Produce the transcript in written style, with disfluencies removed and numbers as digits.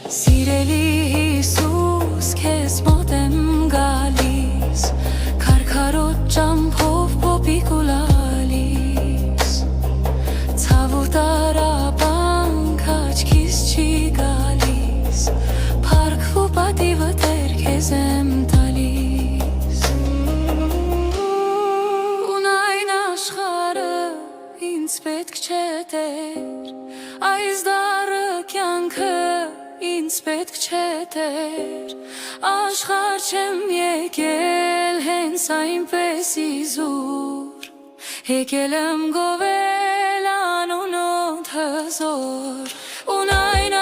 Սիրելի Հիսուս, քեզ մոտ եմ գալիս, քարքարոտ ճամփով փոփիկ ու լալիս, ցավ ու տարապանք աչքիս չի գալիս, փառք ու պատիվը Տեր քեզ եմ տալիս, ունայն աշխարհը ինձ պետք չէ Տեր, այս դառը կյանքը ինձ պետք չէ Տեր, աշխարհ չեմ եկել հենց այնպես իզուր, եկել եմ գովել անունոտ հզոր, ունայն